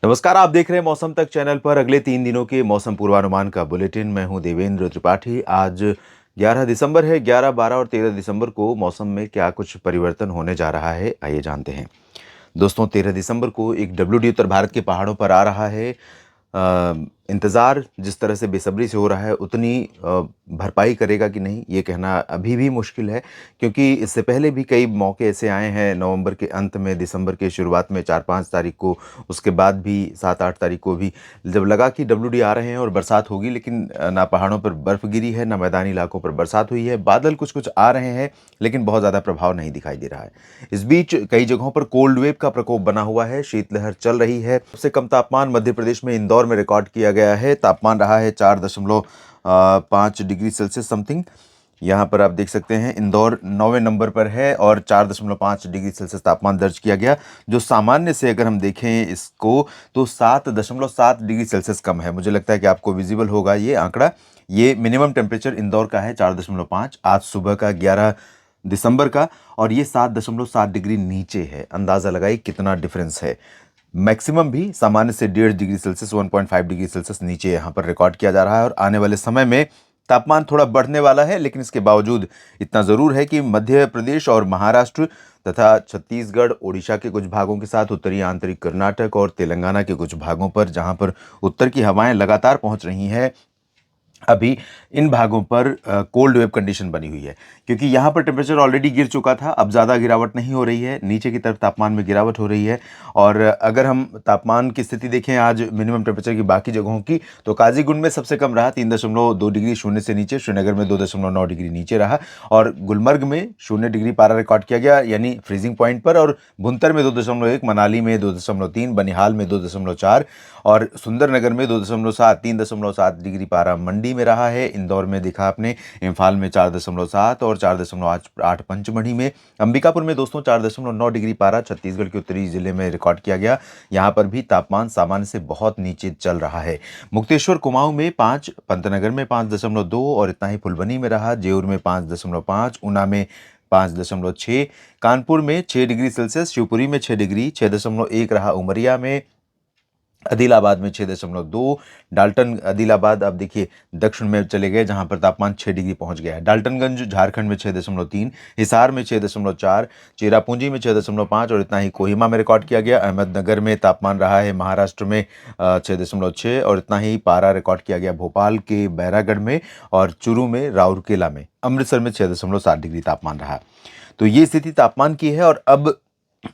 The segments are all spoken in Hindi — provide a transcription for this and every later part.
नमस्कार, आप देख रहे हैं मौसम तक चैनल पर अगले 3 दिनों के मौसम पूर्वानुमान का बुलेटिन। मैं हूं देवेंद्र त्रिपाठी। आज 11 दिसंबर है। 11, 12 और 13 दिसंबर को मौसम में क्या कुछ परिवर्तन होने जा रहा है, आइए जानते हैं। दोस्तों, 13 दिसंबर को एक डब्ल्यूडी उत्तर भारत के पहाड़ों पर आ रहा है। इंतज़ार जिस तरह से बेसब्री से हो रहा है, उतनी भरपाई करेगा कि नहीं, ये कहना अभी भी मुश्किल है, क्योंकि इससे पहले भी कई मौके ऐसे आए हैं नवंबर के अंत में, दिसंबर के शुरुआत में 4-5 तारीख को, उसके बाद भी 7-8 तारीख को भी, जब लगा कि डब्ल्यूडी आ रहे हैं और बरसात होगी, लेकिन ना पहाड़ों पर बर्फ़ गिरी है, ना मैदानी इलाकों पर बरसात हुई है। बादल कुछ-कुछ आ रहे हैं, लेकिन बहुत ज़्यादा प्रभाव नहीं दिखाई दे रहा है। इस बीच कई जगहों पर कोल्ड वेव का प्रकोप बना हुआ है, शीतलहर चल रही है। सबसे कम तापमान मध्य प्रदेश में इंदौर में रिकॉर्ड किया गया है। तापमान रहा है 4.5 डिग्री सेल्सियस समथिंग। यहाँ पर आप देख सकते हैं इंदौर 9वें नंबर पर है और 4.5 डिग्री सेल्सियस तापमान दर्ज किया गया, जो सामान्य से अगर हम देखें इसको तो 7.7 डिग्री सेल्सियस कम है। मुझे लगता है कि आपको विजिबल होगा ये आंकड़ा। ये मिनिमम टेम्परेचर इंदौर का है 4.5 आज सुबह का 11 दिसंबर का, और ये 7.7 डिग्री नीचे है। अंदाज़ा लगाइए कितना डिफरेंस है। मैक्सिमम भी सामान्य से 1.5 डिग्री सेल्सियस 1.5 डिग्री सेल्सियस नीचे यहाँ पर रिकॉर्ड किया जा रहा है। और आने वाले समय में तापमान थोड़ा बढ़ने वाला है, लेकिन इसके बावजूद इतना ज़रूर है कि मध्य प्रदेश और महाराष्ट्र तथा छत्तीसगढ़, ओडिशा के कुछ भागों के साथ उत्तरी आंतरिक कर्नाटक और तेलंगाना के कुछ भागों पर, जहाँ पर उत्तर की हवाएं लगातार पहुँच रही हैं, अभी इन भागों पर कोल्ड वेव कंडीशन बनी हुई है, क्योंकि यहाँ पर टेम्परेचर ऑलरेडी गिर चुका था। अब ज़्यादा गिरावट नहीं हो रही है, नीचे की तरफ तापमान में गिरावट हो रही है। और अगर हम तापमान की स्थिति देखें आज मिनिमम टेम्परेचर की बाकी जगहों की, तो काजीगुंड में सबसे कम रहा 3.2 डिग्री शून्य से नीचे, श्रीनगर में 2.9 डिग्री नीचे रहा, और गुलमर्ग में 0 डिग्री पारा रिकॉर्ड किया गया यानी फ्रीजिंग पॉइंट पर, और भुंतर में 2.1, मनाली में 2.3, बनिहाल में 2.4 और सुंदरनगर में 2.7, 3.7 डिग्री पारा मंडी में रहा है। इंदौर में देखा आपने, इम्फाल में 4.7 और 4.8 पंचमढ़ी में। अंबिकापुर में दोस्तों 4.9 डिग्री पारा छत्तीसगढ़ के उत्तरी जिले में रिकॉर्ड किया गया। यहाँ पर भी तापमान सामान्य से बहुत नीचे चल रहा है। मुक्तेश्वर कुमाऊं में 5, पंतनगर में 5.2 और इतना ही फुलबनी में रहा। जेऊर में 5.5, ऊना में 5.6, कानपुर में 6 डिग्री सेल्सियस, शिवपुरी में 6 डिग्री, 6.1 रहा उमरिया में, आदिलाबाद में 6.2, डाल्टन आदिलाबाद अब देखिए दक्षिण में चले गए, जहां पर तापमान 6 डिग्री पहुंच गया है। डाल्टनगंज झारखंड में 6.3, हिसार में 6.4, चेरापूंजी में 6.5 और इतना ही कोहिमा में रिकॉर्ड किया गया। अहमदनगर में तापमान रहा है महाराष्ट्र में 6.6 और इतना ही पारा रिकॉर्ड किया गया भोपाल के बैरागढ़ में और चूरू में, राउरकेला में। अमृतसर में 6.7 डिग्री तापमान रहा। तो ये स्थिति तापमान की है। और अब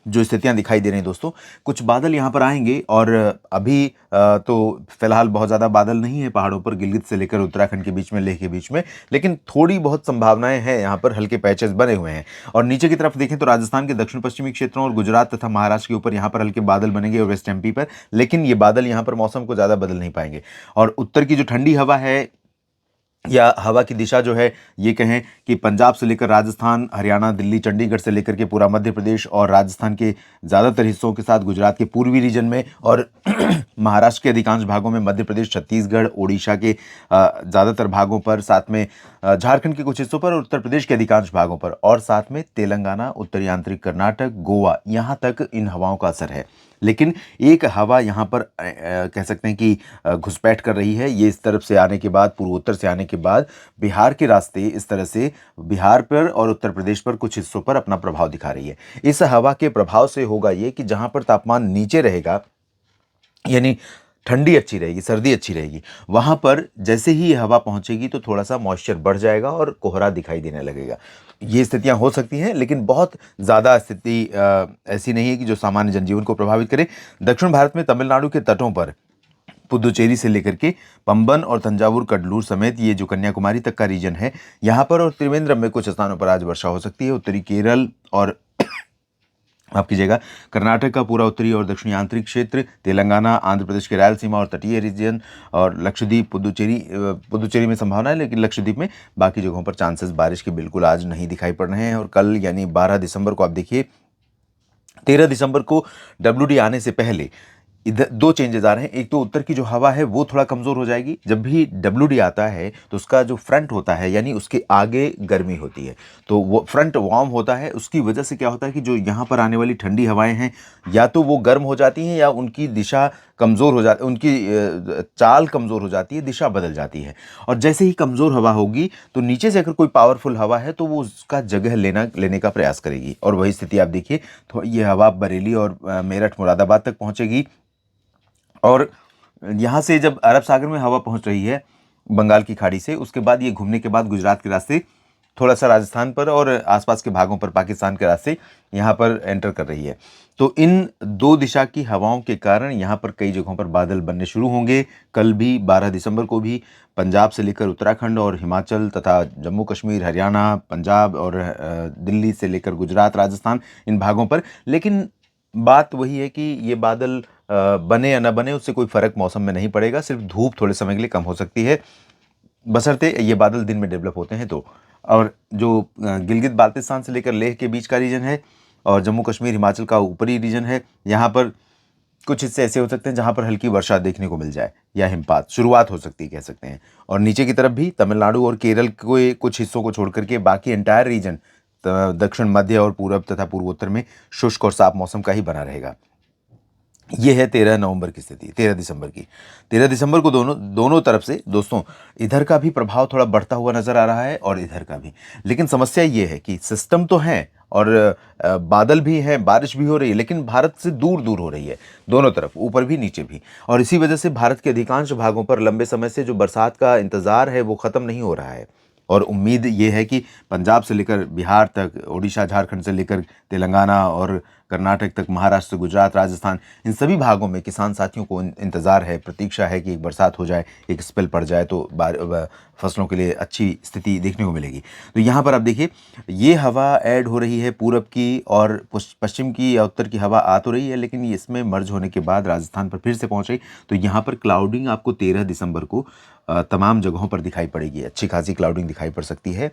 जो स्थितियां दिखाई दे रही हैं दोस्तों, कुछ बादल यहाँ पर आएंगे, और अभी तो फिलहाल बहुत ज़्यादा बादल नहीं है पहाड़ों पर, गिलगित से लेकर उत्तराखंड के बीच में, लेह के बीच में, लेकिन थोड़ी बहुत संभावनाएं हैं। यहाँ पर हल्के पैचेस बने हुए हैं। और नीचे की तरफ देखें तो राजस्थान के दक्षिण पश्चिमी क्षेत्रों और गुजरात तथा महाराष्ट्र के ऊपर यहाँ पर हल्के बादल बनेंगे और वेस्ट एमपी पर, लेकिन ये बादल यहाँ पर मौसम को ज़्यादा बदल नहीं पाएंगे। और उत्तर की जो ठंडी हवा है या हवा की दिशा जो है, ये कहें कि पंजाब से लेकर राजस्थान, हरियाणा, दिल्ली, चंडीगढ़ से लेकर के पूरा मध्य प्रदेश और राजस्थान के ज़्यादातर हिस्सों के साथ गुजरात के पूर्वी रीजन में और महाराष्ट्र के अधिकांश भागों में, मध्य प्रदेश, छत्तीसगढ़, ओडिशा के ज़्यादातर भागों पर, साथ में झारखंड के कुछ हिस्सों पर और उत्तर प्रदेश के अधिकांश भागों पर, और साथ में तेलंगाना, उत्तरी आंतरिक कर्नाटक, गोवा, यहाँ तक इन हवाओं का असर है। लेकिन एक हवा यहाँ पर कह सकते हैं कि घुसपैठ कर रही है। ये इस तरफ से आने के बाद, पूर्वोत्तर से आने के बाद, बिहार के रास्ते इस तरह से बिहार पर और उत्तर प्रदेश पर कुछ हिस्सों पर अपना प्रभाव दिखा रही है। इस हवा के प्रभाव से होगा ये कि जहाँ पर तापमान नीचे रहेगा, यानी ठंडी अच्छी रहेगी, सर्दी अच्छी रहेगी, वहाँ पर जैसे ही ये हवा पहुँचेगी तो थोड़ा सा मॉइस्चर बढ़ जाएगा और कोहरा दिखाई देने लगेगा। ये स्थितियाँ हो सकती हैं, लेकिन बहुत ज़्यादा स्थिति ऐसी नहीं है कि जो सामान्य जनजीवन को प्रभावित करे। दक्षिण भारत में तमिलनाडु के तटों पर, पुदुचेरी से लेकर के पंबन और तंजावुर, कडलूर समेत ये जो कन्याकुमारी तक का रीजन है, यहाँ पर और त्रिवेंद्रम में कुछ स्थानों पर आज वर्षा हो सकती है। उत्तरी केरल और माफ कीजिएगा, कर्नाटक का पूरा उत्तरी और दक्षिणी आंतरिक क्षेत्र, तेलंगाना, आंध्र प्रदेश के रायलसीमा और तटीय रीजन, और लक्षद्वीप, पुदुचेरी में संभावना है, लेकिन लक्षद्वीप में बाकी जगहों पर चांसेस बारिश के बिल्कुल आज नहीं दिखाई पड़ रहे हैं। और कल यानी 12 दिसंबर को आप देखिए, 13 दिसंबर को डब्ल्यूडी आने से पहले इधर 2 चेंजेस आ रहे हैं। एक तो उत्तर की जो हवा है वो थोड़ा कमज़ोर हो जाएगी। जब भी डब्ल्यूडी आता है तो उसका जो फ्रंट होता है, यानी उसके आगे गर्मी होती है, तो वो फ्रंट वार्म होता है। उसकी वजह से क्या होता है कि जो यहाँ पर आने वाली ठंडी हवाएं हैं, या तो वो गर्म हो जाती हैं या उनकी दिशा कमज़ोर हो जाती, उनकी चाल कमज़ोर हो जाती है, दिशा बदल जाती है। और जैसे ही कमज़ोर हवा होगी तो नीचे से अगर कोई पावरफुल हवा है तो वो उसका जगह लेने का प्रयास करेगी। और वही स्थिति आप देखिए, तो ये हवा बरेली और मेरठ मुरादाबाद तक पहुंचेगी। और यहाँ से जब अरब सागर में हवा पहुंच रही है बंगाल की खाड़ी से, उसके बाद ये घूमने के बाद गुजरात के रास्ते थोड़ा सा राजस्थान पर और आसपास के भागों पर पाकिस्तान के रास्ते यहाँ पर एंटर कर रही है। तो इन दो दिशा की हवाओं के कारण यहाँ पर कई जगहों पर बादल बनने शुरू होंगे। कल भी 12 दिसंबर को भी पंजाब से लेकर उत्तराखंड और हिमाचल तथा जम्मू कश्मीर, हरियाणा, पंजाब और दिल्ली से लेकर गुजरात, राजस्थान, इन भागों पर। लेकिन बात वही है कि ये बादल बने या ना बने उससे कोई फ़र्क मौसम में नहीं पड़ेगा, सिर्फ धूप थोड़े समय के लिए कम हो सकती है, बशर्ते ये बादल दिन में डेवलप होते हैं तो। और जो गिलगित बाल्टिस्तान से लेकर लेह के बीच का रीजन है और जम्मू कश्मीर हिमाचल का ऊपरी रीजन है, यहाँ पर कुछ हिस्से ऐसे हो सकते हैं जहाँ पर हल्की वर्षा देखने को मिल जाए या हिमपात शुरुआत हो सकती है कह सकते हैं। और नीचे की तरफ भी तमिलनाडु और केरल के कुछ हिस्सों को छोड़ करके बाकी एंटायर रीजन दक्षिण मध्य और पूरब तथा पूर्वोत्तर में शुष्क और साफ मौसम का ही बना रहेगा। ये है 13 नवंबर की स्थिति, 13 दिसंबर की। 13 दिसंबर को दोनों तरफ से दोस्तों इधर का भी प्रभाव थोड़ा बढ़ता हुआ नजर आ रहा है और इधर का भी। लेकिन समस्या ये है कि सिस्टम तो है और बादल भी हैं, बारिश भी हो रही है, लेकिन भारत से दूर दूर हो रही है, दोनों तरफ, ऊपर भी नीचे भी। और इसी वजह से भारत के अधिकांश भागों पर लंबे समय से जो बरसात का इंतजार है वो खत्म नहीं हो रहा है। और उम्मीद ये है कि पंजाब से लेकर बिहार तक, उड़ीसा, झारखंड से लेकर तेलंगाना और कर्नाटक तक, महाराष्ट्र, गुजरात, राजस्थान, इन सभी भागों में किसान साथियों को इंतज़ार है, प्रतीक्षा है कि एक बरसात हो जाए, एक स्पेल पड़ जाए तो फसलों के लिए अच्छी स्थिति देखने को मिलेगी। तो यहाँ पर आप देखिए, ये हवा ऐड हो रही है पूरब की और पश्चिम की या उत्तर की हवा आ तो रही है, लेकिन इसमें मर्ज होने के बाद राजस्थान पर फिर से पहुँच गई। तो यहाँ पर क्लाउडिंग आपको 13 दिसंबर को तमाम जगहों पर दिखाई पड़ेगी, अच्छी खासी क्लाउडिंग दिखाई पड़ सकती है।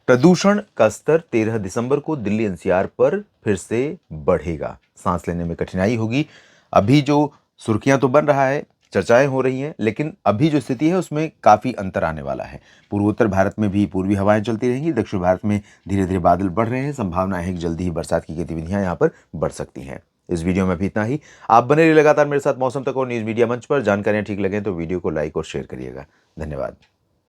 प्रदूषण का स्तर 13 दिसंबर को दिल्ली एनसीआर पर फिर से बढ़ेगा, सांस लेने में कठिनाई होगी। अभी जो सुर्खियां तो बन रहा है, चर्चाएं हो रही हैं, लेकिन अभी जो स्थिति है उसमें काफ़ी अंतर आने वाला है। पूर्वोत्तर भारत में भी पूर्वी हवाएं चलती रहेंगी, दक्षिण भारत में धीरे धीरे बादल बढ़ रहे हैं, संभावना है कि जल्दी ही बरसात की गतिविधियां यहाँ पर बढ़ सकती हैं। इस वीडियो में भी इतना ही। आप बने रहिए लगातार मेरे साथ मौसम तक और न्यूज़ मीडिया मंच पर। जानकारियां ठीक लगें तो वीडियो को लाइक और शेयर करिएगा। धन्यवाद।